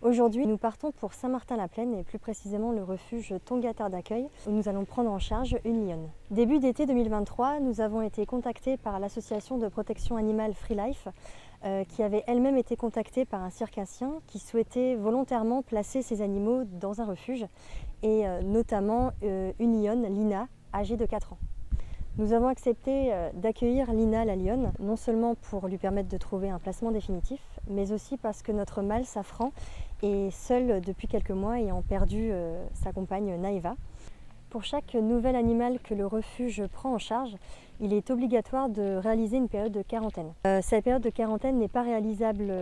Aujourd'hui, nous partons pour Saint-Martin-la-Plaine et plus précisément le refuge Tonga Terre d'Accueil où nous allons prendre en charge une lionne. Début d'été 2023, nous avons été contactés par l'association de protection animale Free Life qui avait elle-même été contactée par un circassien qui souhaitait volontairement placer ses animaux dans un refuge et notamment une lionne, Lina, âgée de 4 ans. Nous avons accepté d'accueillir Lina la lionne, non seulement pour lui permettre de trouver un placement définitif, mais aussi parce que notre mâle Safran est seul depuis quelques mois ayant perdu sa compagne Naïva. Pour chaque nouvel animal que le refuge prend en charge, il est obligatoire de réaliser une période de quarantaine. Cette période de quarantaine n'est pas réalisable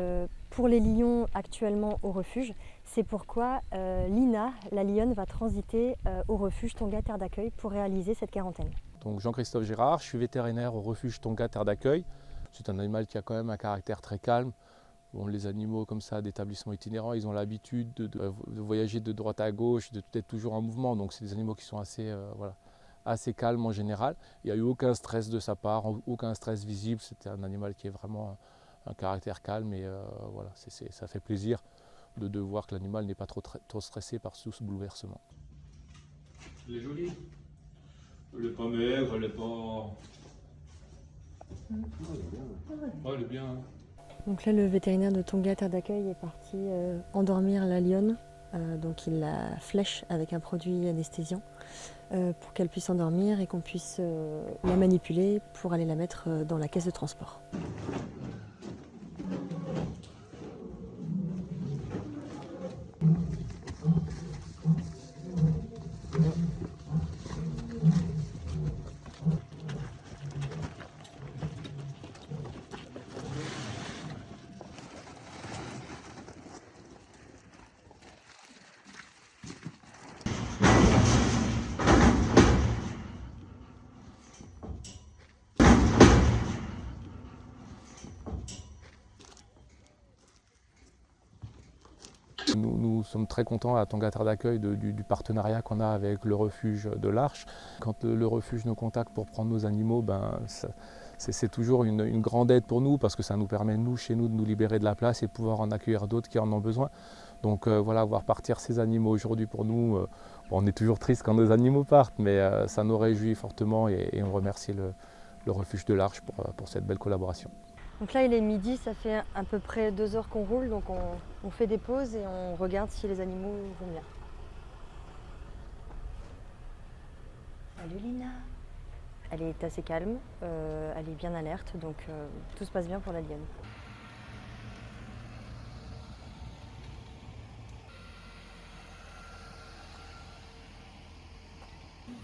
pour les lions actuellement au refuge. C'est pourquoi Lina, la lionne, va transiter au refuge Tonga Terre d'Accueil pour réaliser cette quarantaine. Donc Jean-Christophe Girard, je suis vétérinaire au refuge Tonga Terre d'Accueil. C'est un animal qui a quand même un caractère très calme. Bon, les animaux comme ça d'établissements itinérants, ils ont l'habitude de voyager de droite à gauche, d'être toujours en mouvement. Donc c'est des animaux qui sont assez calmes en général. Il n'y a eu aucun stress de sa part, aucun stress visible. C'était un animal qui est vraiment un caractère calme et ça fait plaisir de voir que l'animal n'est pas trop stressé par tout ce bouleversement. Elle est jolie. Elle n'est pas maigre, elle n'est pas... Oh, elle est bien. Hein. Donc là, le vétérinaire de Tonga Terre d'Accueil est parti endormir la lionne. Donc il la flèche avec un produit anesthésiant pour qu'elle puisse endormir et qu'on puisse la manipuler pour aller la mettre dans la caisse de transport. Nous sommes très contents à Tonga Terre d'Accueil du partenariat qu'on a avec le refuge de l'Arche. Quand le refuge nous contacte pour prendre nos animaux, c'est toujours une grande aide pour nous parce que ça nous permet, chez nous, de nous libérer de la place et de pouvoir en accueillir d'autres qui en ont besoin. Donc voir partir ces animaux aujourd'hui pour nous, on est toujours triste quand nos animaux partent, mais ça nous réjouit fortement et on remercie le refuge de l'Arche pour cette belle collaboration. Donc là il est midi, ça fait à peu près 2 heures qu'on roule, donc on fait des pauses et on regarde si les animaux vont bien. Salut Lina. Elle est assez calme, elle est bien alerte, donc tout se passe bien pour la lionne.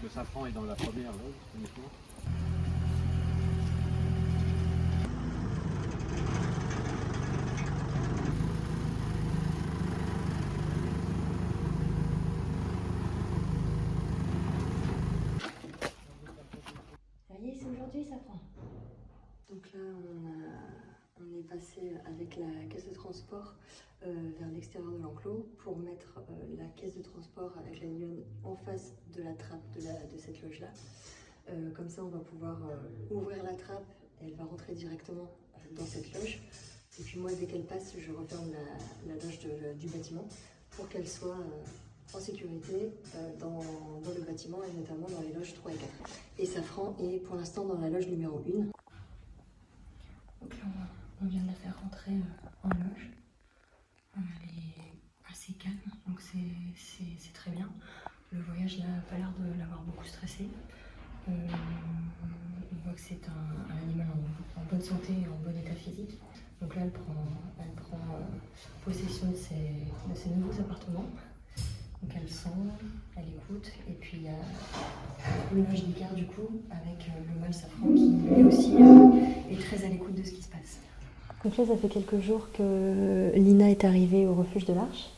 Le Safran est dans la première loge, uniquement. C'est aujourd'hui, ça prend. Donc là, on est passé avec la caisse de transport vers l'extérieur de l'enclos pour mettre la caisse de transport avec la lionne en face de la trappe de cette loge-là. Comme ça, on va pouvoir ouvrir la trappe et elle va rentrer directement dans cette loge. Et puis moi, dès qu'elle passe, je referme la loge du bâtiment pour qu'elle soit en sécurité dans le bâtiment et notamment dans les loges 3 et 4. Et Safran est pour l'instant dans la loge numéro 1. Donc là, on vient de la faire rentrer en loge. Elle est assez calme, donc c'est très bien. Le voyage n'a pas l'air de l'avoir beaucoup stressée. On voit que c'est un animal en bonne santé et en bon état physique. Donc là, elle prend possession de ses nouveaux appartements. Donc elle sent, elle écoute, et puis il y a une loge d'écart du coup avec le mâle Safran qui lui aussi est très à l'écoute de ce qui se passe. Donc là ça fait quelques jours que Lina est arrivée au refuge de l'Arche.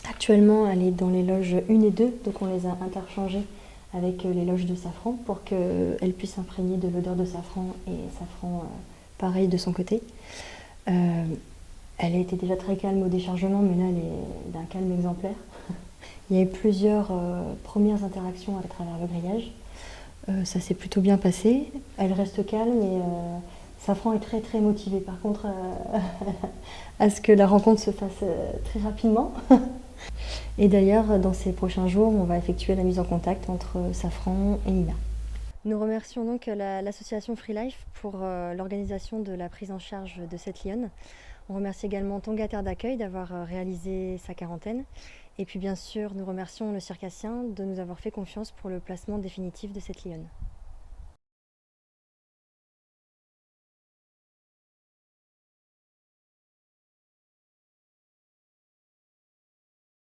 Actuellement elle est dans les loges 1 et 2, donc on les a interchangées avec les loges de Safran pour qu'elle puisse s'imprégner de l'odeur de Safran et Safran pareil de son côté. Elle a été déjà très calme au déchargement, mais là elle est d'un calme exemplaire. Il y a eu plusieurs premières interactions à travers le grillage. Ça s'est plutôt bien passé. Elle reste calme et Safran est très très motivé par contre à ce que la rencontre se fasse très rapidement. Et d'ailleurs, dans ces prochains jours, on va effectuer la mise en contact entre Safran et Nina. Nous remercions donc l'association Free Life pour l'organisation de la prise en charge de cette lionne. On remercie également Tonga Terre d'Accueil d'avoir réalisé sa quarantaine. Et puis bien sûr, nous remercions le circassien de nous avoir fait confiance pour le placement définitif de cette lionne.